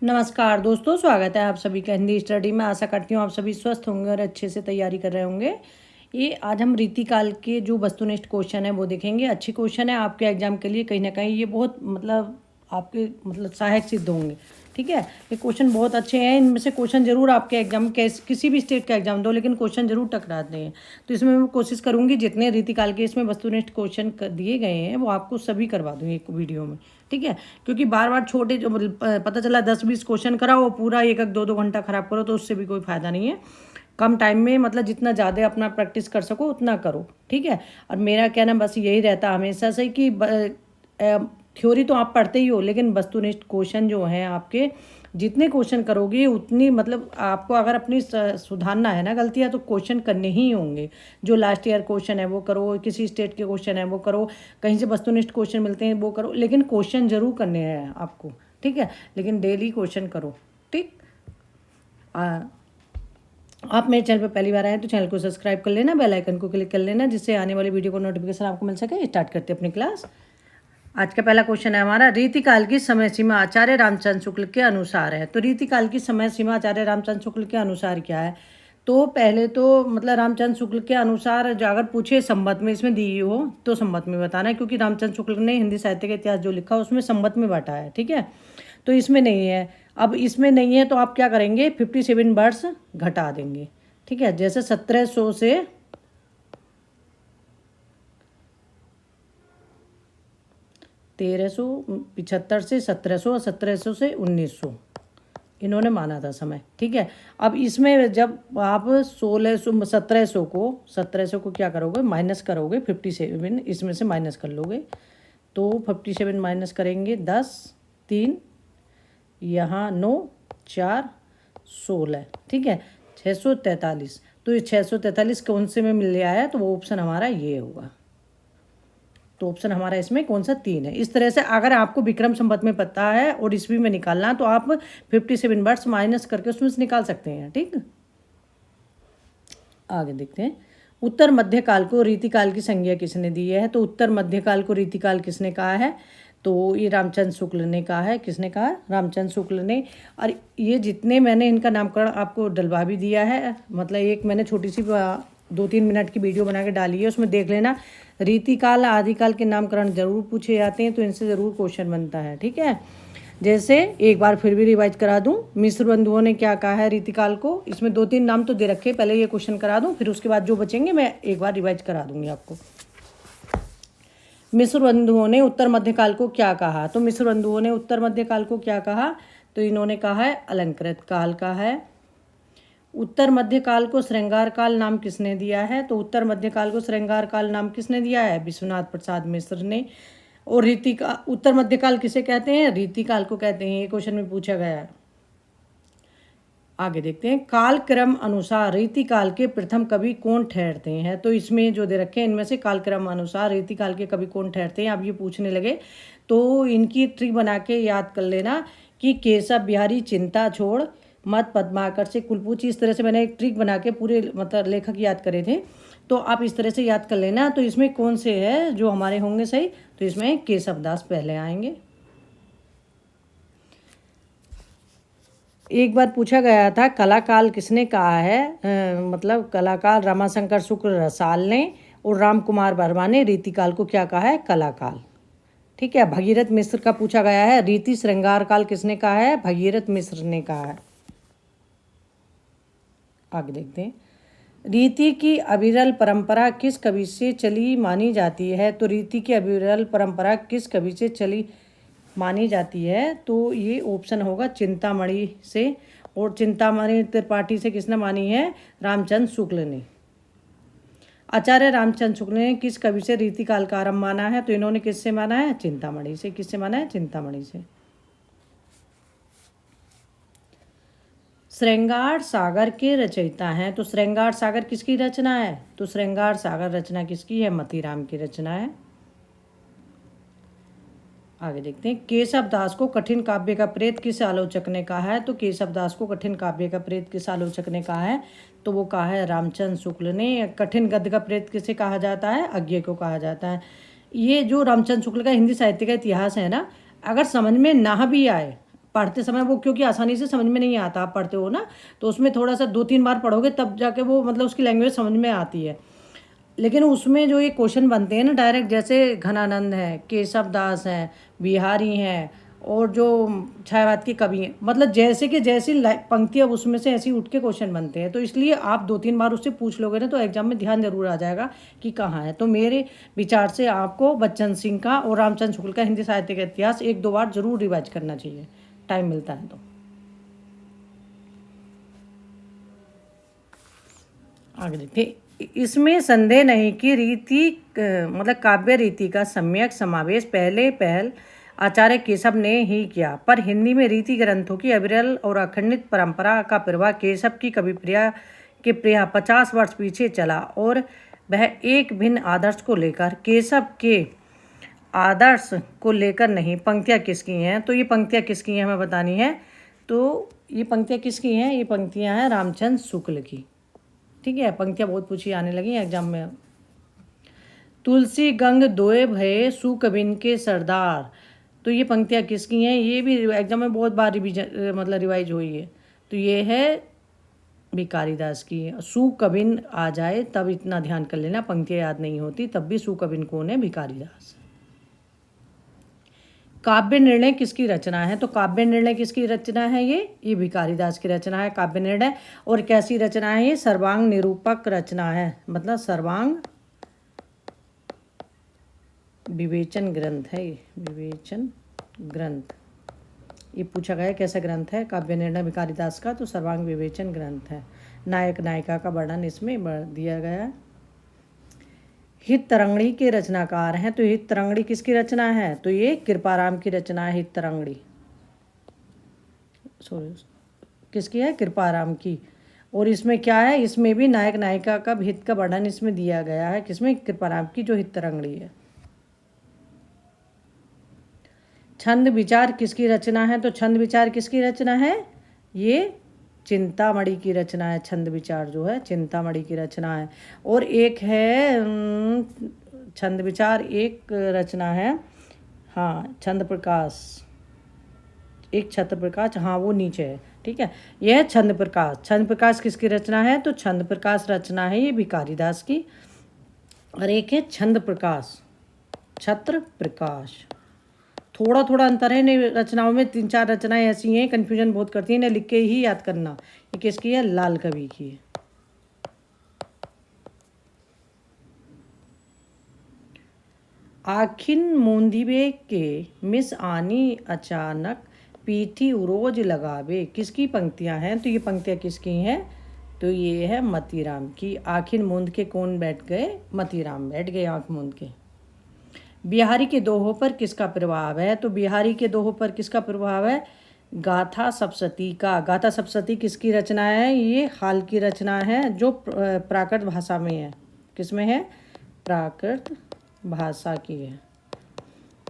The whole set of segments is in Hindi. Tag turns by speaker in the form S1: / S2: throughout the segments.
S1: नमस्कार दोस्तों, स्वागत है आप सभी का हिंदी स्टडी में। आशा करती हूँ आप सभी स्वस्थ होंगे और अच्छे से तैयारी कर रहे होंगे। ये आज हम रीतिकाल के जो वस्तुनिष्ठ क्वेश्चन है वो देखेंगे। अच्छी क्वेश्चन है आपके एग्जाम के लिए, कहीं ना कहीं ये बहुत आपके सहायक सिद्ध होंगे। ठीक है, ये क्वेश्चन बहुत अच्छे हैं। इनमें से क्वेश्चन जरूर आपके एग्जाम किसी भी स्टेट का एग्जाम दो, लेकिन क्वेश्चन जरूर टकराते हैं। तो इसमें मैं कोशिश करूँगी जितने रीतिकाल के इसमें वस्तुनिष्ठ क्वेश्चन दिए गए हैं वो आपको सभी करवा दूँ एक वीडियो में। ठीक है, क्योंकि बार बार छोटे जो पता चला 10-20 क्वेश्चन कराओ वो पूरा 1-1 2-2 घंटा खराब करो तो उससे भी कोई फ़ायदा नहीं है। कम टाइम में जितना ज़्यादा अपना प्रैक्टिस कर सको उतना करो। ठीक है, और मेरा कहना बस यही रहता हमेशा से कि थ्योरी तो आप पढ़ते ही हो, लेकिन वस्तुनिष्ठ क्वेश्चन जो हैं आपके जितने क्वेश्चन करोगे उतनी आपको अगर अपनी सुधारना है ना गलतियाँ, तो क्वेश्चन करने ही होंगे। जो लास्ट ईयर क्वेश्चन है वो करो, किसी स्टेट के क्वेश्चन है वो करो, कहीं से वस्तुनिष्ठ क्वेश्चन मिलते हैं वो करो, लेकिन क्वेश्चन जरूर करने हैं आपको। ठीक है, लेकिन डेली क्वेश्चन करो। ठीक, आप मेरे चैनल पर पहली बार आए तो चैनल को सब्सक्राइब कर लेना, बेल आइकन को क्लिक कर लेना, जिससे आने वाली वीडियो को नोटिफिकेशन आपको मिल सके। स्टार्ट करते हैं अपनी क्लास। आज का पहला क्वेश्चन है हमारा, रीतिकाल की समय सीमा आचार्य रामचंद्र शुक्ल के अनुसार है। तो रीतिकाल की समय सीमा आचार्य रामचंद्र शुक्ल के अनुसार क्या है? तो पहले तो रामचंद्र शुक्ल के अनुसार जो अगर पूछे संवत में इसमें दी हो तो संवत में बताना है, क्योंकि रामचंद्र शुक्ल ने हिंदी साहित्य का इतिहास जो लिखा उसमें संवत में बांटा है। ठीक है, तो इसमें नहीं है। अब इसमें नहीं है तो आप क्या करेंगे, 57 वर्ष घटा देंगे। ठीक है, जैसे 1700 से 1375 से 1700 और 1700 से 1900 इन्होंने माना था समय। ठीक है, अब इसमें जब आप 1700 को क्या करोगे, माइनस करोगे 57, इसमें से माइनस कर लोगे तो 57 माइनस करेंगे 10, 3 यहाँ 9, 4 16। ठीक है, 643। तो ये 643 कौन से में मिल आया? तो वो ऑप्शन हमारा ये होगा। तो ऑप्शन हमारा इसमें कौन सा? 3 है। इस तरह से अगर आपको विक्रम संवत में पता है और ईस्वी में निकालना तो आप 57 वर्ष माइनस करके उसमें से निकाल सकते हैं। ठीक, आगे देखते हैं। उत्तर मध्यकाल को रीतिकाल की संज्ञा किसने दी है? तो उत्तर मध्यकाल को रीतिकाल किसने कहा है? तो ये रामचंद्र शुक्ल ने कहा है। किसने कहा? रामचंद्र शुक्ल ने। और ये जितने मैंने इनका नामकरण आपको डलवा भी दिया है, एक मैंने छोटी सी 2-3 मिनट की वीडियो बना के डाली है, उसमें देख लेना। रीतिकाल आदिकाल के नामकरण जरूर पूछे जाते हैं, तो इनसे ज़रूर क्वेश्चन बनता है। ठीक है, जैसे एक बार फिर भी रिवाइज करा दूं, मिस्र बंधुओं ने क्या कहा है रीतिकाल को? इसमें 2-3 नाम तो दे रखे, पहले ये क्वेश्चन करा दूं, फिर उसके बाद जो बचेंगे मैं एक बार रिवाइज करा दूंगी आपको। मिस्र बंधुओं ने उत्तर मध्यकाल को क्या कहा? तो मिस्र बंधुओं ने उत्तर मध्यकाल को क्या कहा? तो इन्होंने कहा है अलंकृत काल का है। उत्तर मध्यकाल को श्रृंगार काल नाम किसने दिया है? तो उत्तर मध्यकाल को श्रृंगार काल नाम किसने दिया है? विश्वनाथ प्रसाद मिश्र ने। और उत्तर मध्यकाल किसे कहते हैं? रीतिकाल को कहते हैं। ये क्वेश्चन में पूछा गया है। आगे देखते हैं, काल क्रम अनुसार रीतिकाल के प्रथम कवि कौन ठहरते हैं? तो इसमें जो दे रखे हैं इनमें से काल क्रम अनुसार रीतिकाल के कवि कौन ठहरते हैं, अब ये पूछने लगे तो इनकी ट्रिक बना के याद कर लेना कि केशव बिहारी चिंता छोड़ मत पद्माकर से कुलपूछ। इस तरह से मैंने एक ट्रिक बना के पूरे लेखक याद करे थे, तो आप इस तरह से याद कर लेना। तो इसमें कौन से है जो हमारे होंगे सही? तो इसमें केशव दास पहले आएंगे। एक बार पूछा गया था कलाकाल किसने कहा है? कलाकाल रमाशंकर शुक्ल रसाल ने और राम कुमार वर्मा ने रीतिकाल को क्या कहा है? कलाकाल। ठीक है, भगीरथ मिश्र का पूछा गया है, रीति श्रृंगार काल किसने कहा है? भगीरथ मिश्र ने कहा है। आगे देखते हैं, रीति की अविरल परंपरा किस कवि से चली मानी जाती है? तो रीति की अविरल परंपरा किस कवि से चली मानी जाती है? तो ये ऑप्शन होगा चिंतामणि से। और चिंतामणि त्रिपाठी से किसने मानी है? रामचंद्र शुक्ल ने। आचार्य रामचंद्र शुक्ल ने किस कवि से रीतिकाल का आरंभ माना है? तो इन्होंने किससे माना है? चिंतामणि से। किससे माना है? चिंतामणि से। श्रृंगार सागर के रचयिता हैं। तो श्रृंगार सागर किसकी रचना है? तो श्रृंगार सागर रचना किसकी है? मतीराम की रचना है। आगे देखते हैं, केशव दास को कठिन काव्य का प्रेत किस आलोचक ने कहा है? तो केशव दास को कठिन काव्य का प्रेत किस आलोचक ने कहा है? तो वो कहा है रामचंद्र शुक्ल ने। कठिन गद्य का प्रेत किसे कहा जाता है? अज्ञे को कहा जाता है। ये जो रामचंद्र शुक्ल का हिंदी साहित्य का इतिहास है ना, अगर समझ में ना भी आए पढ़ते समय वो क्योंकि आसानी से समझ में नहीं आता, आप पढ़ते हो ना, तो उसमें थोड़ा सा 2-3 बार पढ़ोगे तब जाके वो मतलब उसकी लैंग्वेज समझ में आती है। लेकिन उसमें जो ये क्वेश्चन बनते हैं ना डायरेक्ट, जैसे घनानंद हैं, केशव दास हैं, बिहारी हैं, और जो छायावाद के कवि हैं, मतलब जैसे कि जैसी पंक्तियाँ उसमें से ऐसी उठ के क्वेश्चन बनते हैं। तो इसलिए आप 2-3 बार उससे पूछ लोगे ना तो एग्जाम में ध्यान जरूर आ जाएगा कि कहाँ है। तो मेरे विचार से आपको बच्चन सिंह का और रामचंद्र शुक्ल का हिंदी साहित्य का इतिहास 1-2 बार जरूर रिवाइज करना चाहिए, टाइम मिलता है तो। आगे देखते, इसमें संदेह नहीं कि रीति मतलब काव्य रीति का सम्यक समावेश पहले पहल आचार्य केशव ने ही किया, पर हिंदी में रीति ग्रंथों की अविरल और अखंडित परंपरा का प्रवाह केशव की कविप्रिया के प्रिया 50 वर्ष पीछे चला, और वह एक भिन्न आदर्श को लेकर, केशव के आदर्श को लेकर नहीं। पंक्तियाँ किसकी हैं? तो ये पंक्तियाँ किसकी हैं हमें बतानी है। तो ये पंक्तियाँ किसकी हैं? ये पंक्तियाँ हैं रामचंद्र शुक्ल की। ठीक है, पंक्तियाँ बहुत पूछी आने लगी एग्जाम में। तुलसी गंग दोए भये सुकबिन के सरदार, तो ये पंक्तियाँ किसकी हैं? ये भी एग्जाम में बहुत बार रिवीजन मतलब रिवाइज हुई है। तो ये है भिखारीदास की। सुकबिन आ जाए तब इतना ध्यान कर लेना, पंक्तियाँ याद नहीं होती तब भी सुकबिन कौन है? भिखारीदास। काव्य निर्णय किसकी रचना है? तो काव्य निर्णय किसकी रचना है? ये भिखारीदास की रचना है काव्य निर्णय। और कैसी रचना है ये? सर्वांग निरूपक रचना है, मतलब सर्वांग विवेचन ग्रंथ है ये, विवेचन ग्रंथ। ये पूछा गया कैसा ग्रंथ है काव्य निर्णय भिखारीदास का? तो सर्वांग विवेचन ग्रंथ है। नायक नायिका का वर्णन इसमें दिया गया है। हित तरंगड़ी के रचनाकार हैं, तो हित तरंगड़ी किसकी रचना है? तो ये कृपाराम की रचना है हित तरंगड़ी। सॉरी, किसकी है? कृपाराम की। और इसमें क्या है? इसमें भी नायक नायिका का हित का वर्णन इसमें दिया गया है, किसमें? कृपाराम की जो हित तरंगड़ी है। छंद विचार किसकी रचना है? तो छंद विचार किसकी रचना है? ये चिंतामणि की रचना है। छंद विचार जो है चिंतामणि की रचना है। और एक है छंद विचार, एक रचना है हाँ छंद प्रकाश, एक छत्र प्रकाश, हाँ वो नीचे है। ठीक है, यह है छंद प्रकाश। छंद प्रकाश किसकी रचना है? तो छंद प्रकाश रचना है ये भिखारीदास की। और एक है छंद प्रकाश, छत्र प्रकाश। थोड़ा थोड़ा अंतर है इन रचनाओं में, 3-4 रचनाएं ऐसी हैं कन्फ्यूजन बहुत करती हैं, इन्हें लिख के ही याद करना। ये किसकी है? लाल कवि की है। आखिन मोंदिबे के मिस आनी अचानक पीठी उरोज लगावे, किसकी पंक्तियां हैं? तो ये पंक्तियां किसकी हैं? तो ये है मतीराम की। आखिन मूंद के कौन बैठ गए? मतीराम बैठ गए आँख मूंद के। बिहारी के दोहों पर किसका प्रभाव है? तो बिहारी के दोहों पर किसका प्रभाव है? गाथा सप्तशती का। गाथा सप्तशती किसकी रचना है? ये हाल की रचना है जो प्राकृत भाषा में है। किसमें है? प्राकृत भाषा की है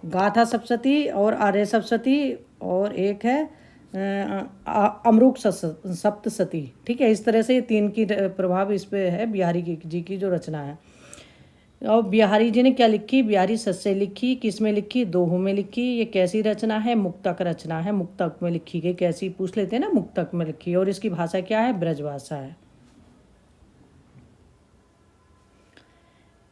S1: गाथा सप्तशती और आर्य सप्तशती, और एक है अमरूक सप्तशती। ठीक है, इस तरह से ये 3 की प्रभाव इस पे है बिहारी जी की जो रचना है। और बिहारी जी ने क्या लिखी? बिहारी सस्से लिखी। किस में लिखी? दोहों में लिखी। ये कैसी रचना है? मुक्तक रचना है, मुक्तक में लिखी गई। कैसी पूछ लेते हैं ना, मुक्तक में लिखी। और इसकी भाषा क्या है? ब्रज भाषा है।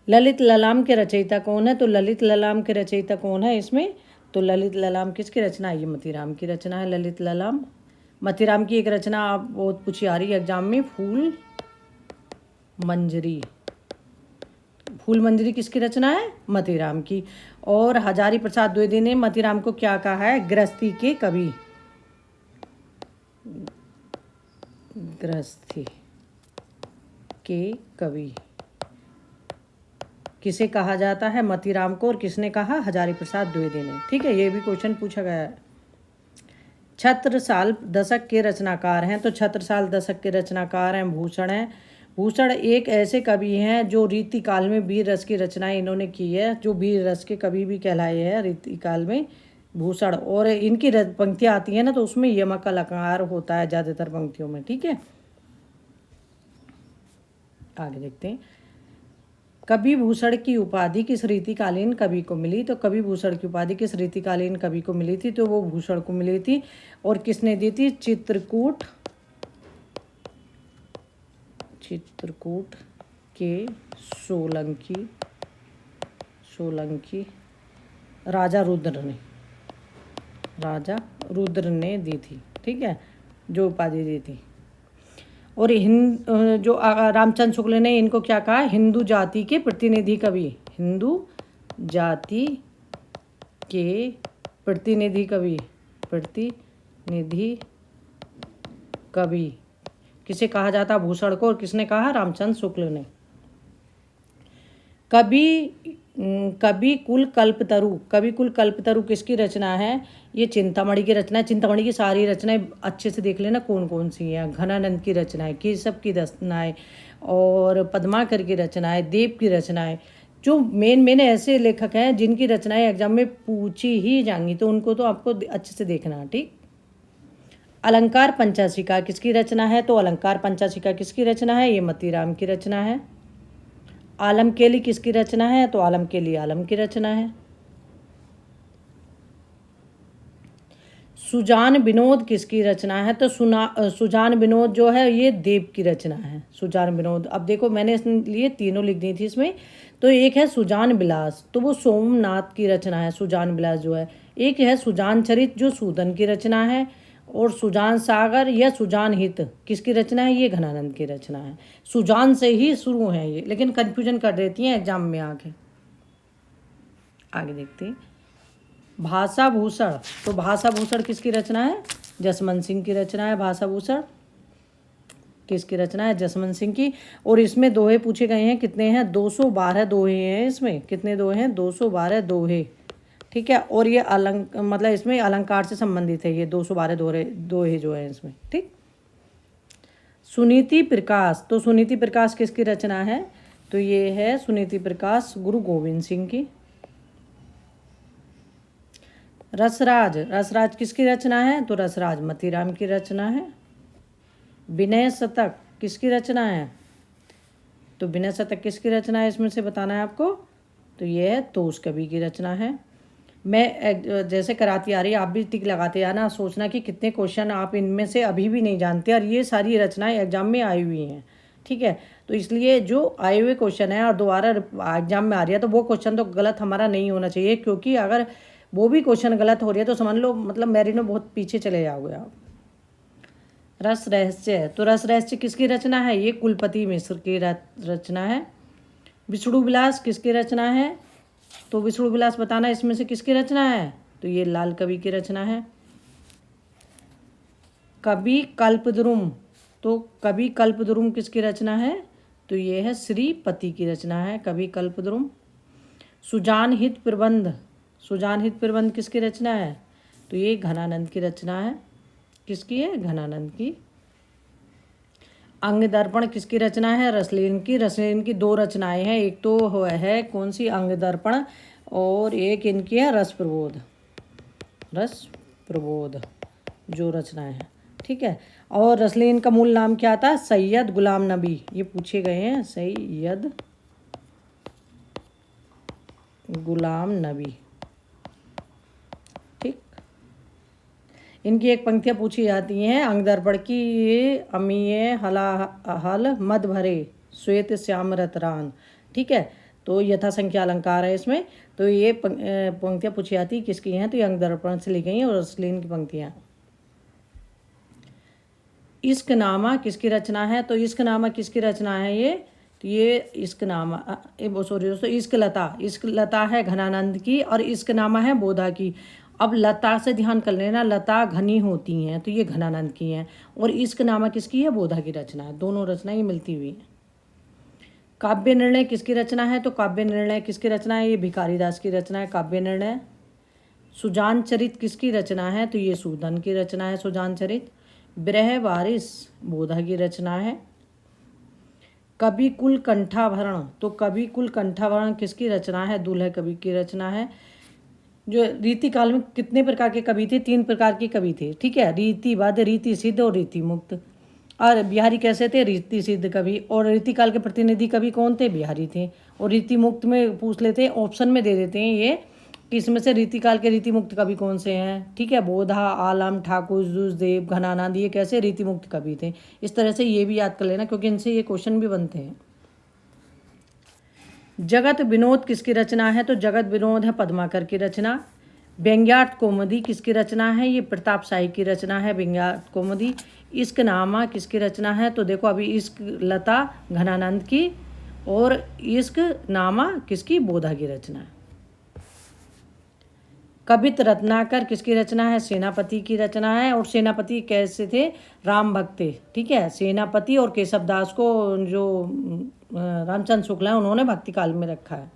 S1: ललित ललाम के रचयिता कौन है? तो ललित ललाम के रचयिता कौन है इसमें? तो ललित ललाम किसकी रचना है? ये मतीराम की रचना है ललित ललाम। मतीराम की एक रचना आप बहुत पूछी आ रही है एग्जाम में, फूल मंजरी। फूल मंजरी किसकी रचना है? मतीराम की। और हजारी प्रसाद द्विवेदी ने मतीराम को क्या कहा है? गृहस्थी के कवि। गृहस्थी के कवि किसे कहा जाता है? मतीराम को। और किसने कहा? हजारी प्रसाद द्विवेदी ने। ठीक है, ये भी क्वेश्चन पूछा गया है। छत्रसाल दशक के रचनाकार हैं, तो छत्रसाल दशक के रचनाकार हैं भूषण हैं। भूषण एक ऐसे कवि हैं जो रीतिकाल में वीर रस की रचनाएं इन्होंने की है, जो वीर रस के कवि भी कहलाए हैं रीतिकाल में भूषण। और इनकी पंक्तियाँ आती हैं ना तो उसमें यमक अलंकार होता है ज़्यादातर पंक्तियों में। ठीक है, आगे देखते हैं। कवि भूषण की उपाधि किस रीतिकालीन कवि को मिली? तो कवि भूषण की उपाधि किस रीतिकालीन कवि को मिली थी? तो वो भूषण को मिली थी। और किसने दी थी? चित्रकूट के सोलंकी राजा रुद्र ने दी थी, ठीक है, जो उपाधि दी थी। और जो रामचंद्र शुक्ल ने इनको क्या कहा? हिंदू जाति के प्रतिनिधि कवि। हिंदू जाति के प्रतिनिधि कवि किसे कहा जाता? भूषण को। और किसने कहा? रामचंद्र शुक्ल ने। कवि कुल कल्पतरु किसकी रचना है? ये चिंतामणि की रचना है। चिंतामणि की सारी रचनाएं अच्छे से देख लेना कौन कौन सी हैं। घनानंद की रचना है, केशव की रचना है, और पद्माकर की रचना है, देव की रचना है। जो मेन ऐसे लेखक हैं जिनकी रचनाएं एग्जाम में पूछी ही जाएंगी, तो उनको तो आपको अच्छे से देखना है, ठीक। अलंकार पंचाशिका किसकी रचना है? तो अलंकार पंचाशिका किसकी रचना है? ये मतीराम की रचना है। आलम केली किसकी रचना है? तो आलम केली आलम की रचना है। सुजान विनोद किसकी रचना है? तो सुजान विनोद जो है ये देव की रचना है। सुजान विनोद, अब देखो मैंने लिए तीनों लिख दी थी इसमें। तो एक है सुजान विलास, तो वो सोमनाथ की रचना है, सुजान विलास जो है। एक है सुजान चरित जो सूदन की रचना है। और सुजान सागर या सुजान हित किसकी रचना है? ये घनानंद की रचना है। सुजान से ही शुरू है ये, लेकिन कंफ्यूजन कर देती हैं एग्जाम में आगे देखते हैं। भाषा भूषण, तो भाषा भूषण किसकी रचना है? जसवंत सिंह की रचना है। भाषा भूषण किसकी रचना है? जसवंत सिंह की। और इसमें दोहे पूछे गए हैं, कितने हैं? 212 दोहे हैं इसमें। कितने दोहे हैं? 212 दोहे, ठीक है। और ये मतलब इसमें अलंकार से संबंधित है ये 212 दोहे जो है इसमें, ठीक। सुनीति प्रकाश, तो सुनीति प्रकाश किसकी रचना है? तो ये है सुनीति प्रकाश गुरु गोविंद सिंह की। रसराज किसकी रचना है? तो रसराज मतीराम की रचना है। विनय शतक किसकी रचना है? तो विनय शतक किसकी रचना है इसमें से बताना है आपको। तो ये है तोष कवि की रचना है। मैं जैसे कराती आ रही है, आप भी टिक लगाते आना, सोचना कि कितने क्वेश्चन आप इनमें से अभी भी नहीं जानते, और ये सारी रचनाएं एग्जाम में आई हुई हैं, ठीक है। तो इसलिए जो आए हुए क्वेश्चन है और दोबारा एग्जाम में आ रही है, तो वो क्वेश्चन तो गलत हमारा नहीं होना चाहिए, क्योंकि अगर वो भी क्वेश्चन गलत हो रही है तो समझ लो मतलब मेरिट में बहुत पीछे चले जाओगे आप। रस रहस्य, तो रस रहस्य किसकी रचना है? ये कुलपति मिश्र की रचना है। विष्णु विलास किसकी रचना है? तो विष्णु विलास बताना इसमें से किसकी रचना है? तो ये लाल कवि की रचना है। कवि कल्पद्रुम, तो कवि कल्पद्रुम किसकी रचना है? तो ये है श्रीपति की रचना है, कवि कल्पद्रुम। सुजान हित प्रबंध किसकी रचना है? तो ये घनानंद की रचना है। किसकी है? घनानंद की। अंग दर्पण किसकी रचना है? रसलीन की 2 रचनाएं हैं, एक तो है कौन सी? अंग दर्पण, और एक इनकी है रस प्रबोध जो रचनाएं हैं, ठीक है। और रसलीन का मूल नाम क्या था? सैयद गुलाम नबी, ये पूछे गए हैं, सैयद गुलाम नबी, ठीक। इनकी एक पंक्तियाँ पूछी जाती हैं अंग दर्पण की, ये अमीय हल मद भरे श्वेत श्याम रतरान, ठीक है। तो यथा संख्या अलंकार है इसमें। तो ये पंक्तियाँ पूछी जाती किसकी हैं? तो ये अंग दर्पण से ली गई हैं, और रसलीन की पंक्तियाँ। इश्कनामा किसकी रचना है? तो इश्कनामा किसकी रचना है ये? तो ये इश्कनामा सॉरी दोस्तों, इश्कलता है घनानंद की, और इश्कनामा है बोधा की। अब लता से ध्यान कर लेना, लता घनी होती हैं, तो ये घनानंद की हैं, और इश्कनामा किसकी है? बोधा की रचना है। दोनों रचनाएं मिलती हुई हैं। काव्य निर्णय किसकी रचना है? तो काव्य निर्णय किसकी रचना है? ये भिखारी दास की रचना है, काव्य निर्णय। सुजान चरित किसकी रचना है? तो ये सूदन की रचना है, सुजान चरित। विरह वारिस बोधा की रचना है। कवि कुल कंठाभरण, तो कवि कुल कंठाभरण किसकी रचना है? दुल्हे कवि की रचना है। जो रीति काल में कितने प्रकार के कवि थे? 3 प्रकार के कवि थे, ठीक है। रीतिबद्ध, रीति सिद्ध और रीति मुक्त। और बिहारी कैसे थे? रीति सिद्ध कवि। और रीतिकाल के प्रतिनिधि कवि कौन थे? बिहारी थे। और रीति मुक्त में पूछ लेते हैं, ऑप्शन में दे देते हैं ये कि इसमें से रीतिकाल के रीति मुक्त कवि कौन से हैं। ठीक है, बोधा, आलम, ठाकुर, जुजदेव, घनानंद, ये कैसे रीति मुक्त कवि थे। इस तरह से ये भी याद कर लेना, क्योंकि इनसे ये क्वेश्चन भी बनते हैं। जगत विनोद किसकी रचना है? तो जगत विनोद है पद्माकर की रचना। व्यंग्यार्थ कौमुदी किसकी रचना है? ये प्रताप शाही की रचना है व्यंग्यार्थ कौमुदी। इश्क नामा किसकी रचना है? तो देखो अभी इश्क लता घनानंद की, और इश्क नामा किसकी? बोधा की रचना है। कवित रत्नाकर किसकी रचना है? सेनापति की रचना है। और सेनापति कैसे थे? राम भक्त थे। ठीक है, सेनापति और केशव दास को जो रामचंद्र शुक्ला है उन्होंने भक्ति काल में रखा है।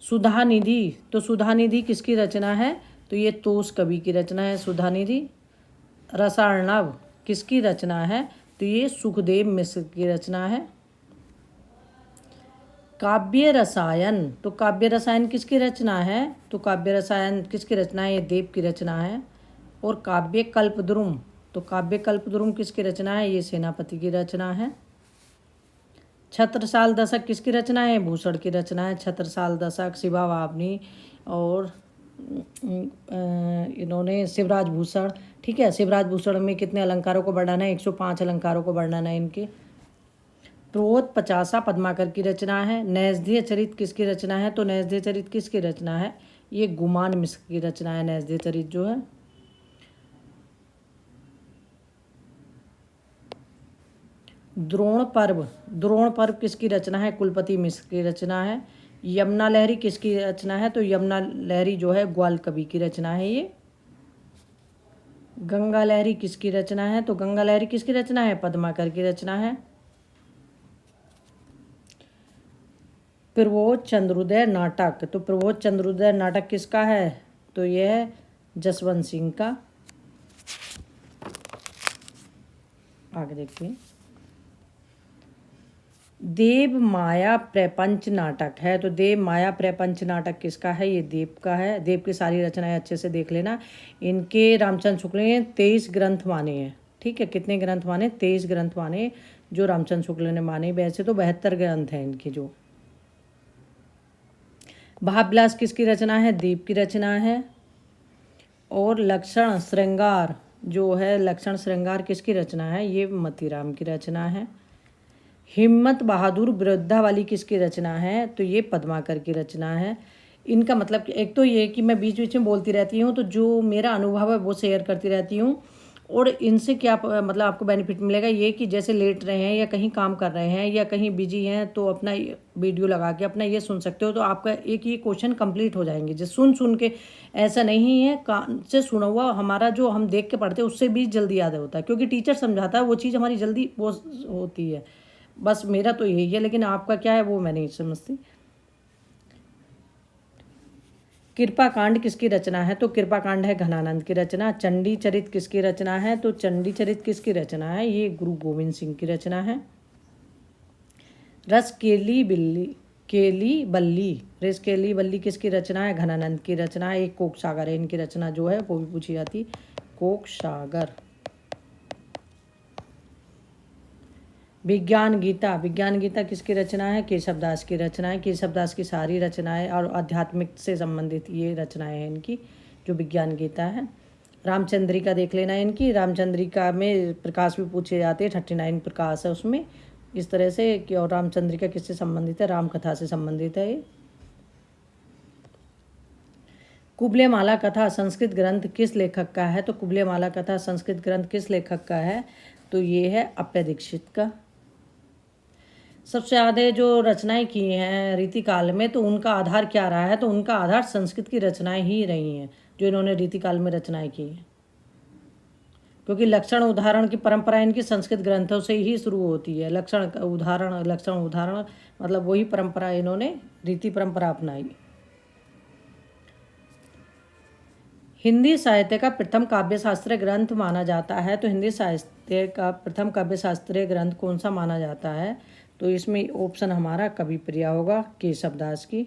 S1: सुधा निधि, तो सुधा निधि किसकी रचना है? तो ये तोष कवि की रचना है सुधा निधि। रसार्णव किसकी रचना है? तो ये सुखदेव मिश्र की रचना है। काव्य रसायन, तो काव्य रसायन किसकी रचना है? तो काव्य रसायन किसकी रचना है? ये देव की रचना है। और काव्य कल्पद्रुम, तो काव्य कल्पद्रुम किसकी रचना है? ये सेनापति की रचना है। छत्रसाल दशक किसकी रचना है? भूषण की रचना है। छत्रसाल दशक, शिवा वावनी और इन्होंने शिवराज भूषण। ठीक है, शिवराज भूषण में कितने अलंकारों को वर्णन है? 105 अलंकारों को वर्णन है इनके। प्रोत पचासा पद्माकर की रचना है। नैषधीय चरित किसकी रचना है? तो नैषधीय चरित किसकी रचना है? ये गुमान मिश्र की रचना है नैषधीय चरित जो है। द्रोण पर्व, द्रोण पर्व किसकी रचना है? कुलपति मिश्र की रचना है। यमुना लहरी किसकी रचना है? तो यमुना लहरी जो है ग्वाल कवि की रचना है ये। गंगा लहरी किसकी रचना है? तो गंगा लहरी किसकी रचना है? पद्माकर की रचना है। प्रबोध चंद्रोदय नाटक, तो प्रबोध चंद्रोदय नाटक किसका है? तो यह है जसवंत सिंह का। आगे देखिए, देव माया प्रपंच नाटक है। तो देव माया प्रपंच नाटक किसका है? ये देव का है। देव की सारी रचनाएं अच्छे से देख लेना। इनके रामचंद्र शुक्ल ने 23 ग्रंथ माने हैं। ठीक है, कितने ग्रंथ माने? 23 ग्रंथ माने जो रामचंद्र शुक्ल ने माने। वैसे तो 72 ग्रंथ हैं इनके जो। भावविलास किसकी रचना है? देव की रचना है। और लक्षण श्रृंगार जो है, लक्षण श्रृंगार किसकी रचना है? ये मतीराम की रचना है। हिम्मत बहादुर वृद्धावली किसकी रचना है? तो ये पद्माकर की रचना है। इनका मतलब एक तो ये कि मैं बीच बीच में बोलती रहती हूँ, तो जो मेरा अनुभव है वो शेयर करती रहती हूँ। और इनसे क्या मतलब आपको बेनिफिट मिलेगा ये कि जैसे लेट रहे हैं या कहीं काम कर रहे हैं या कहीं बिजी हैं, तो अपना वीडियो लगा के अपना ये सुन सकते हो, तो आपका एक ये क्वेश्चन कंप्लीट हो जाएंगे। जो सुन के ऐसा नहीं है, कान से सुना हुआ हमारा जो हम देख के पढ़ते हैं उससे भी जल्दी याद होता है, क्योंकि टीचर समझाता है वो चीज़ हमारी जल्दी वो होती है। बस मेरा तो यही है, लेकिन आपका क्या है वो मैं नहीं समझती। कृपा कांड किसकी रचना है? तो कृपा कांड है घनानंद की रचना। चंडी चरित किसकी रचना है? तो चंडी चरित किसकी रचना है? ये गुरु गोविंद सिंह की रचना है। रस केली बल्ली, रस केली बल्ली किसकी रचना है? घनानंद की रचना है। एक कोक सागर है इनकी रचना जो है, वो भी पूछी जाती। कोक सागर। विज्ञान गीता, विज्ञान गीता किसकी रचना है? केशव दास की रचना है। केशव दास की सारी रचनाएं और आध्यात्मिक से संबंधित ये रचनाएं हैं इनकी, जो विज्ञान गीता है। रामचंद्रिका देख लेना इनकी। रामचंद्रिका में प्रकाश भी पूछे जाते हैं, 39 प्रकाश है उसमें, इस तरह से कि। और रामचंद्रिका किससे संबंधित है? रामकथा से संबंधित है ये। कुबले माला कथा संस्कृत ग्रंथ किस लेखक का है? तो कुबले माला कथा संस्कृत ग्रंथ किस लेखक का है? तो ये है अप्पय दीक्षित का। सबसे ज़्यादा जो रचनाएं की हैं रीतिकाल में, तो उनका आधार क्या रहा है? तो उनका आधार संस्कृत की रचनाएं ही रही हैं जो इन्होंने रीतिकाल में रचनाएं की हैं, क्योंकि लक्षण उदाहरण की परंपरा इनकी संस्कृत ग्रंथों से ही शुरू होती है। लक्षण उदाहरण मतलब वही परंपरा इन्होंने रीति परंपरा अपनाई। हिंदी साहित्य का प्रथम काव्यशास्त्रीय ग्रंथ माना जाता है। तो हिंदी साहित्य का प्रथम काव्यशास्त्रीय ग्रंथ कौन सा माना जाता है? तो इसमें ऑप्शन हमारा कवि प्रिया होगा, केशव दास की।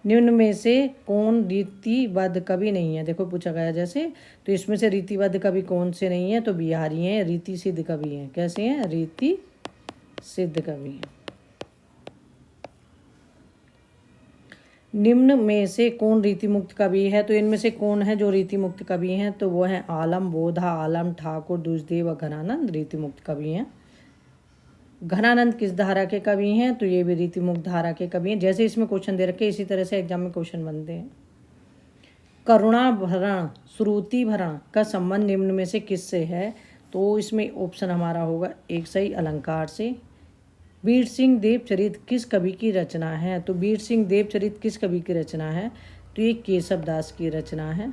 S1: निम्न में से कौन रीतिबद्ध कवि नहीं है? देखो पूछा गया जैसे, तो इसमें से रीतिबद्ध कवि कौन से नहीं है? तो बिहारी हैं, रीति सिद्ध कवि हैं। कैसे हैं? रीति सिद्ध कवि हैं। निम्न में से कौन रीति मुक्त कवि है? तो इनमें से कौन है जो रीति मुक्त कवि हैं? तो वो है आलम बोधा, आलम ठाकुर, दुष्देव और घनानंद रीति मुक्त कवि हैं। घनानंद किस धारा के कवि हैं? तो ये भी रीति मुक्त धारा के कवि हैं। जैसे इसमें क्वेश्चन दे रखे इसी तरह से एग्जाम में क्वेश्चन बनते हैं। करुणाभरण, श्रुतिभरण का संबंध निम्न में से किससे है? तो इसमें ऑप्शन हमारा होगा एक सही अलंकार से। वीर सिंह देवचरित किस कवि की रचना है? तो वीर सिंह देवचरित किस कवि की रचना है? तो ये केशव दास की रचना है।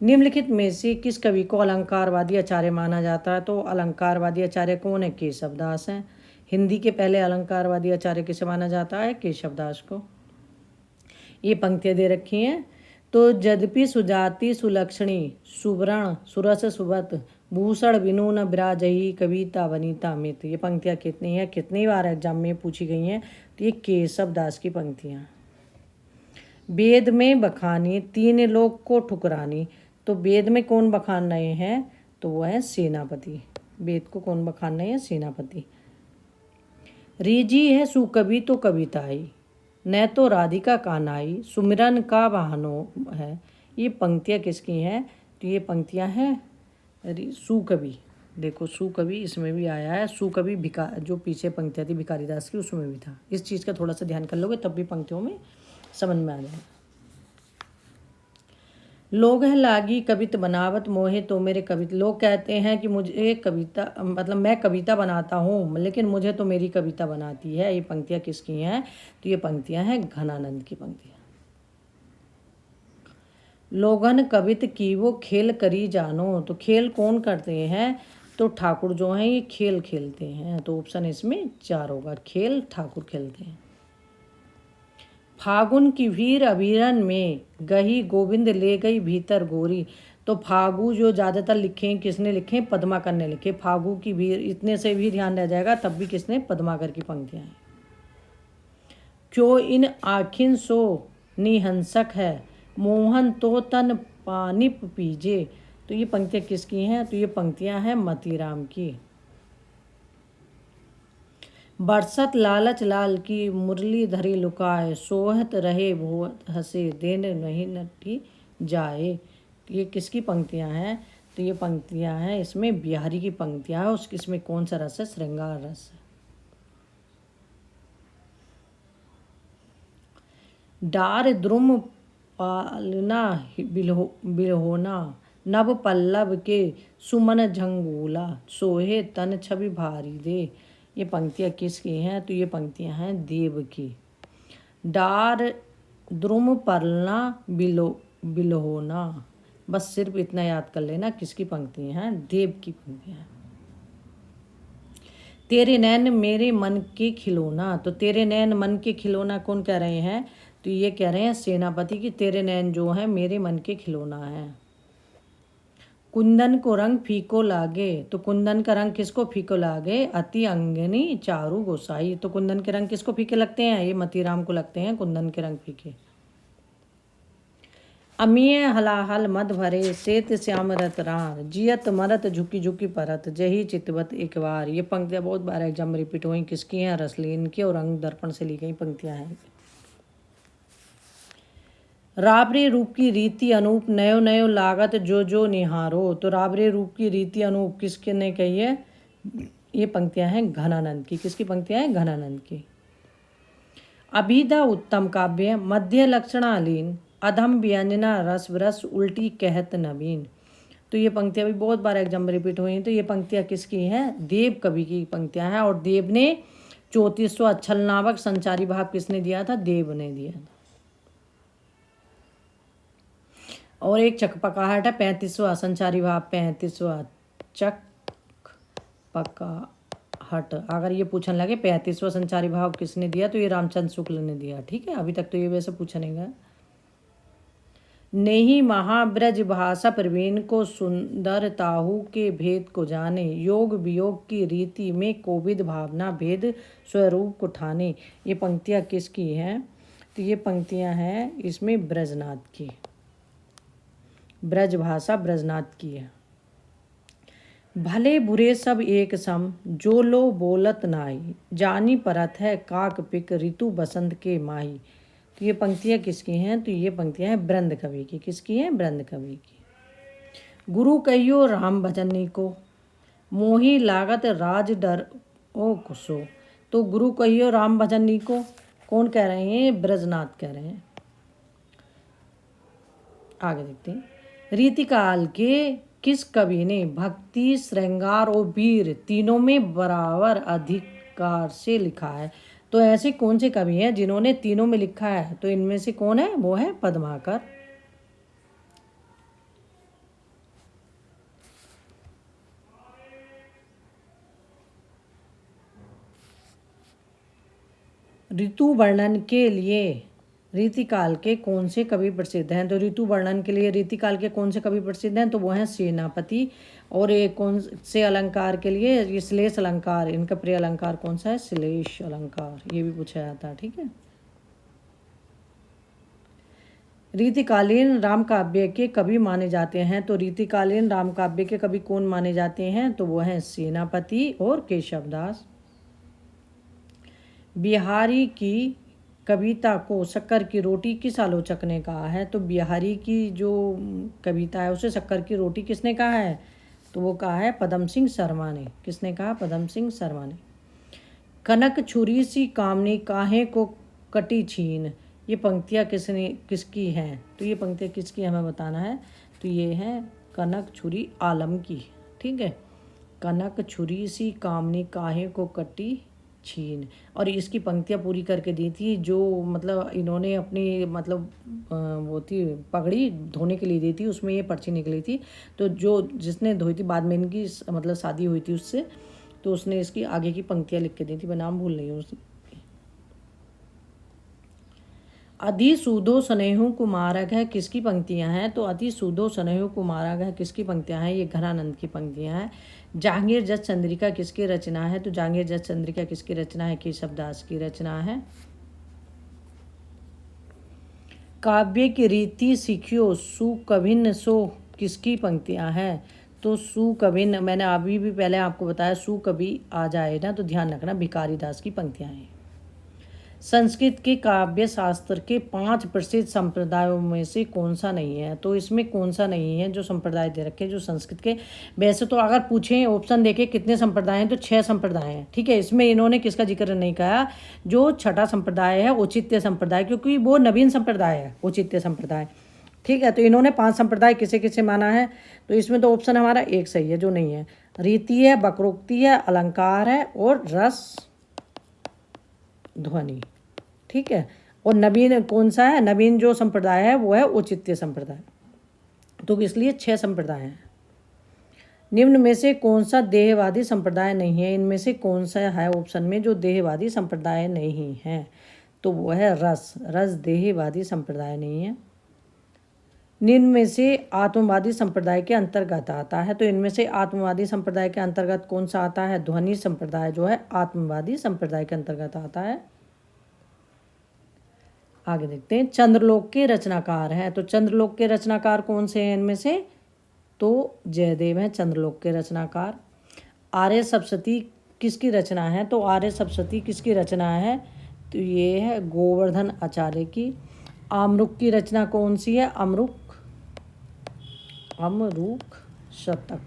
S1: निम्नलिखित में से किस कवि को अलंकारवादी आचार्य माना जाता है? तो अलंकारवादी आचार्य कौन है? केशव दास हैं। हिंदी के पहले अलंकारवादी आचार्य किसे माना जाता है? केशव दास को। ये पंक्तियाँ दे रखी हैं। तो यद्यपि सुजाति सुलक्षणी सुवर्ण सुरस सुवत भूषण विनु न विराजही कविता वनिता मित। ये पंक्तियाँ कितनी हैं, कितनी बार एग्जाम में पूछी गई हैं? तो ये केशव दास की पंक्तियाँ। वेद में बखानी तीन लोक को ठुकरानी। तो वेद में कौन बखान रहे हैं? तो वो है सेनापति। वेद को कौन बखान रहे हैं? सेनापति। रीजी है सुकवि तो कविताई, न तो राधिका कानाई, सुमिरन का बहानो है। ये पंक्तियाँ किसकी हैं? तो ये पंक्तियाँ हैं सुकवि। देखो सुकवि इसमें भी आया है। सुकवि जो पीछे पंक्तियाँ थी भिखारी दास की उसमें भी था। इस चीज़ का थोड़ा सा ध्यान कर लोगे तब भी पंक्तियों में समझ में आ जाएगा। लोग है लागी कविता बनावत मोहे तो मेरे कविता। लोग कहते हैं कि मुझे कविता मतलब मैं कविता बनाता हूँ लेकिन मुझे तो मेरी कविता बनाती है। ये पंक्तियाँ किसकी हैं? तो ये पंक्तियाँ हैं घनानंद की पंक्तियाँ। लोगन कवित की वो खेल करी जानो। तो खेल कौन करते हैं? तो ठाकुर जो हैं ये खेल खेलते हैं। तो ऑप्शन इसमें 4 होगा, खेल ठाकुर खेलते हैं। फागुन की भीर अबीरन में गही गोविंद ले गई भीतर गोरी। तो फागु जो ज़्यादातर लिखे हैं किसने लिखे? पद्माकर ने लिखे। फागु की भीर इतने से भी ध्यान रह जाएगा तब भी किसने? पद्माकर की पंक्तियाँ हैं। क्यों इन आखिन सो निहंसक है मोहन तो तन पानिप पीजे। तो ये पंक्तियाँ किसकी हैं? तो ये पंक्तियाँ हैं मतीराम की। बरसत लालच लाल की मुरली धरी लुकाए सोहत रहे भोत हंसे देन नहीं नटी जाए। ये किसकी पंक्तियाँ हैं? तो ये पंक्तियाँ हैं इसमें बिहारी की पंक्तियाँ हैं। इसमें कौन सा रस है? श्रृंगार रस है। डार द्रुम पालना बिलहोना नभ पल्लव के सुमन झंगूला सोहे तन छवि भारी दे। ये पंक्तियाँ किसकी हैं? तो ये पंक्तियाँ हैं देव की। डार द्रुम पलना बिलहोना, बस सिर्फ इतना याद कर लेना किसकी पंक्तियाँ हैं? देव की पंक्तियाँ हैं। तेरे नैन मेरे मन के खिलौना। तो तेरे नैन मन के खिलौना कौन कह रहे हैं? तो ये कह रहे हैं सेनापति की तेरे नैन जो है मेरे मन के खिलौना है। कुंदन को रंग फीको लागे। तो कुंदन का रंग किसको फीको लागे? अति अंगनी चारू गोसाई। तो कुंदन के रंग किसको फीके लगते हैं? ये मतीराम को लगते हैं कुंदन के रंग फीके। अमीय हलाहल मद भरे सेत श्याम रत रार जियत मरत झुकी झुकी परत जही चितवत एक बार। ये पंक्तियाँ बहुत बार एग्जाम में रिपीट हुई। किसकी हैं? रसलीन की और रंग दर्पण से ली गई पंक्तियाँ हैं। राबरे रूप की रीति अनूप नयो नयो लागत जो जो निहारो। तो राबरे रूप की रीति अनूप किसके ने कही है? ये पंक्तियां हैं घनानंद की। किसकी पंक्तियां हैं? घनानंद की। अभिधा उत्तम काव्य मध्य लक्षणालीन अधम व्यंजना रस रस उल्टी कहत नवीन। तो ये पंक्तियां भी बहुत बार एग्जाम में रिपीट हुई हैं। तो ये पंक्तियां किसकी हैं? देव कवि की पंक्तियां हैं। और देव ने 34वां अच्छल नामक संचारी भाव किसने दिया था? देव ने दिया था। और एक चकपकाहट है 35वां संचारी भाव 35वां चकपकाहट। अगर ये पूछने लगे 35वां संचारी भाव किसने दिया तो ये रामचंद्र शुक्ल ने दिया। ठीक है, अभी तक तो ये वैसे पूछा नहीं गया। नेही महाब्रज भाषा प्रवीण को सुंदर ताहू के भेद को जाने, योग वियोग की रीति में कोविद भावना भेद स्वरूप को ठाने। ये पंक्तियाँ किसकी हैं? तो ये पंक्तियाँ हैं इसमें ब्रजनाथ की, ब्रज भाषा ब्रजनाथ की है। भले बुरे सब एक सम, जो लो बोलत नाई, जानी परत है काक पिक ऋतु बसंत के माही। तो ये पंक्तियाँ किसकी हैं? तो ये पंक्तियाँ हैं ब्रंद कवि की। किसकी हैं? ब्रंद कवि की। गुरु कहियो राम भजनी को, मोही लागत राज डर ओ कुसो। तो गुरु कहियो राम भजनी को कौन कह रहे हैं? ब्रजनाथ कह रहे हैं। आगे देखते हैं। रीतिकाल के किस कवि ने भक्ति, श्रृंगार और वीर तीनों में बराबर अधिकार से लिखा है? तो ऐसे कौन से कवि हैं जिन्होंने तीनों में लिखा है? तो इनमें से कौन है? वो है पद्माकर। ऋतु वर्णन के लिए रीतिकाल के कौन से कवि प्रसिद्ध हैं? तो ऋतु वर्णन के लिए रीतिकाल के कौन से कवि प्रसिद्ध हैं? तो वो हैं सेनापति। और ये कौन से अलंकार के लिए? ये श्लेष अलंकार, इनका प्रिय अलंकार कौन सा है? श्लेष अलंकार। ये भी पूछा जाता है, ठीक है। रीतिकालीन राम काव्य के कवि माने जाते हैं। तो रीतिकालीन राम काव्य के कवि कौन माने जाते हैं? तो वो हैं सेनापति और केशवदास। बिहारी की कविता को शक्कर की रोटी किस आलोचक ने कहा है? तो बिहारी की जो कविता है उसे शक्कर की रोटी किसने कहा है? तो वो कहा है पदम सिंह शर्मा ने। किसने कहा? पदम सिंह शर्मा ने। कनक छुरी सी कामनी काहे को कटी छीन, ये पंक्तियाँ किसकी हैं? तो ये पंक्तियाँ किसकी हमें बताना है। तो ये हैं कनक छुरी आलम की, ठीक है। कनक छुरी सी कामनी काहे को कटी छीन। और इसकी पंक्तियाँ पूरी करके दी थी जो मतलब इन्होंने अपनी मतलब वो थी पगड़ी धोने के लिए दी थी, उसमें ये पर्ची निकली थी। तो जो जिसने धोई थी बाद में इनकी मतलब शादी हुई थी उससे, तो उसने इसकी आगे की पंक्तियाँ लिख के दी थी। मैं नाम भूल रही हूँ। अति सूदो स्नेहु कुमारक है किसकी पंक्तियाँ हैं? तो अति सूदो स्नेहु कुमारक है किसकी पंक्तियाँ हैं? ये घनानंद की पंक्तियाँ हैं। जहांगीर जस चंद्रिका किसकी रचना है? तो जहांगीर जस चंद्रिका किसकी रचना है? केशवदास की रचना है। काव्य की रीति सीखियो सुकभिन्न सो किसकी पंक्तियाँ हैं? तो सुकभिन्न मैंने अभी भी पहले आपको बताया, सुकवि आ जाए ना तो ध्यान रखना, भिखारी दास की पंक्तियाँ हैं। संस्कृत के काव्य शास्त्र के 5 प्रसिद्ध संप्रदायों में से कौन सा नहीं है? तो इसमें कौन सा नहीं है जो संप्रदाय दे रखे हैं जो संस्कृत के? वैसे तो अगर पूछें ऑप्शन देके कितने संप्रदाय हैं तो 6 संप्रदाय हैं, ठीक है। इसमें इन्होंने किसका जिक्र नहीं कहा? जो छठा संप्रदाय है औचित्य संप्रदाय, क्योंकि वो नवीन संप्रदाय है औचित्य संप्रदाय, ठीक है। तो इन्होंने 5 संप्रदाय किसे किसे माना है? तो इसमें तो ऑप्शन हमारा एक सही है जो नहीं है। रीति है, वक्रोक्ति है, अलंकार है और रस ध्वनि, ठीक है। और नवीन कौन सा है? नवीन जो संप्रदाय है वो है औचित्य संप्रदाय। तो इसलिए 6 संप्रदाय हैं। निम्न में से कौन सा देहवादी संप्रदाय नहीं है? इनमें से कौन सा है ऑप्शन में जो देहवादी संप्रदाय नहीं है? तो वो है रस। रस देहवादी संप्रदाय नहीं है। निम्न में से आत्मवादी संप्रदाय के अंतर्गत आता है। तो इनमें से आत्मवादी संप्रदाय के अंतर्गत कौन सा आता है? ध्वनि संप्रदाय जो है आत्मवादी संप्रदाय के अंतर्गत आता है। आगे देखते हैं। चंद्रलोक के रचनाकार हैं। तो चंद्रलोक के रचनाकार कौन से हैं इनमें से? तो जयदेव हैं चंद्रलोक के रचनाकार। आर्य सप्तशती किसकी रचना है? तो आर्य सप्तशती किसकी रचना है? तो ये है गोवर्धन आचार्य की। आमरुक की रचना कौन सी है? अमरूक शतक,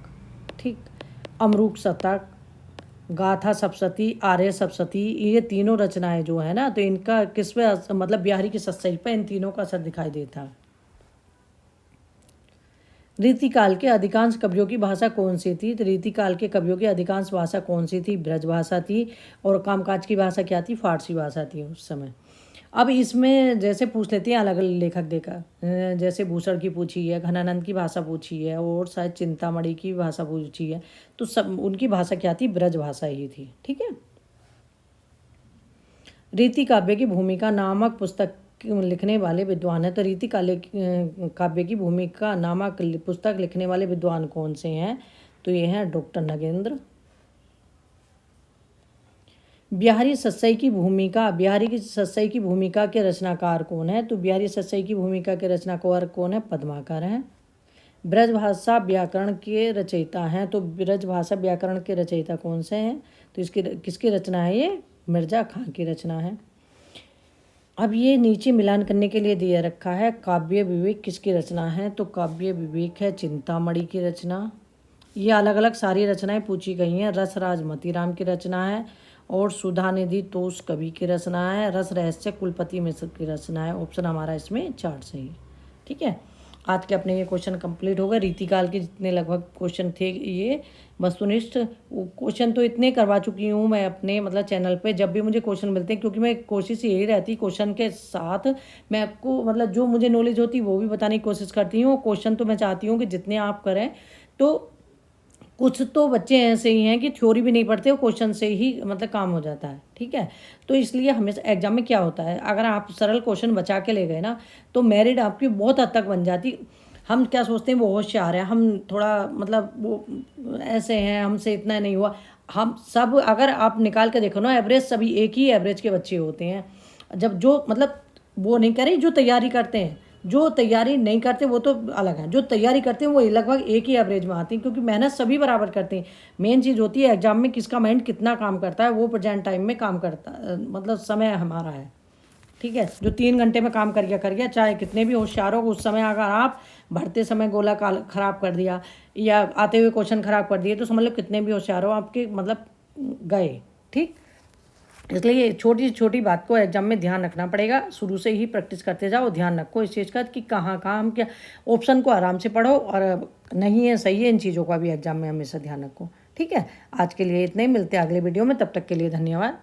S1: ठीक। अमरूक शतक, गाथा सप्तशती, आर्य सप्तशती, ये तीनों रचनाएं जो है ना तो इनका किस पे मतलब बिहारी की सत्सई पे इन तीनों का असर दिखाई देता है। रीतिकाल के अधिकांश कवियों की भाषा कौन सी थी? तो रीतिकाल के कवियों की अधिकांश भाषा कौन सी थी? ब्रज भाषा थी। और कामकाज की भाषा क्या थी? फारसी भाषा थी उस समय। अब इसमें जैसे पूछ लेते हैं अलग अलग लेखक देखा, जैसे भूषण की पूछी है, घनानंद की भाषा पूछी है और शायद चिंतामणि की भाषा पूछी है। तो सब उनकी भाषा क्या थी? ब्रज भाषा ही थी, ठीक है। रीति काव्य की भूमिका नामक पुस्तक लिखने वाले विद्वान हैं। तो रीति काव्य की भूमिका नामक पुस्तक लिखने वाले विद्वान कौन से हैं? तो ये हैं डॉक्टर नगेंद्र। बिहारी सत्सई की भूमिका के रचनाकार कौन है? तो बिहारी सत्सई की भूमिका के रचनाकार कौन है? पद्माकर हैं। ब्रजभाषा व्याकरण के रचयिता हैं। तो ब्रजभाषा व्याकरण के रचयिता कौन से हैं? तो इसकी किसकी रचना है? ये मिर्जा खां की रचना है। अब ये नीचे मिलान करने के लिए दिया रखा है, काव्य विवेक किसकी रचना है? तो काव्य विवेक है चिंतामणि की रचना। ये अलग अलग सारी रचनाएं पूछी गई हैं। रसराज मोतीराम की रचना है और सुधानिधि तोष कवि की रचना है। रस रहस्य कुलपति मिश्र की रचना है। ऑप्शन हमारा इसमें 4 सही। ठीक है, आज के अपने ये क्वेश्चन कंप्लीट हो गए। रीतिकाल के जितने लगभग क्वेश्चन थे, ये वस्तुनिष्ठ क्वेश्चन तो इतने करवा चुकी हूँ मैं अपने मतलब चैनल पे। जब भी मुझे क्वेश्चन मिलते हैं, क्योंकि मैं कोशिश यही रहती क्वेश्चन के साथ मैं आपको मतलब जो मुझे नॉलेज होती वो भी बताने की कोशिश करती हूँ। क्वेश्चन तो मैं चाहती हूँ कि जितने आप करें। तो कुछ तो बच्चे ऐसे ही हैं कि थ्योरी भी नहीं पढ़ते, वो क्वेश्चन से ही मतलब काम हो जाता है। ठीक है, तो इसलिए हमेशा एग्जाम में क्या होता है, अगर आप सरल क्वेश्चन बचा के ले गए ना तो मेरिट आपकी बहुत हद तक बन जाती। हम क्या सोचते हैं वो होशियार है, हम थोड़ा मतलब वो ऐसे हैं, हमसे इतना नहीं हुआ। हम सब अगर आप निकाल के देखो ना एवरेज, सभी एक ही एवरेज के बच्चे होते हैं। जब जो मतलब वो नहीं करें जो तैयारी करते हैं, जो तैयारी नहीं करते वो तो अलग है, जो तैयारी करते हैं वो लगभग एक ही एवरेज में आती हैं, क्योंकि मेहनत सभी बराबर करते हैं। मेन चीज़ होती है एग्जाम में किसका माइंड कितना काम करता है, वो प्रेजेंट टाइम में काम करता मतलब समय हमारा है। ठीक है, जो 3 घंटे में काम कर गया, चाहे कितने भी होशियार हो, उस समय अगर आप भरते समय गोला खराब कर दिया या आते हुए क्वेश्चन खराब कर दिए तो समझ लो कितने भी होशियार हो आपके मतलब गए। ठीक, इसलिए ये छोटी छोटी बात को एग्जाम में ध्यान रखना पड़ेगा। शुरू से ही प्रैक्टिस करते जाओ, ध्यान रखो इस चीज़ का कि कहाँ कहाँ हम क्या, ऑप्शन को आराम से पढ़ो और नहीं है सही है इन चीज़ों का भी एग्जाम में हमेशा ध्यान रखो। ठीक है, आज के लिए इतने ही, मिलते हैं अगले वीडियो में, तब तक के लिए धन्यवाद।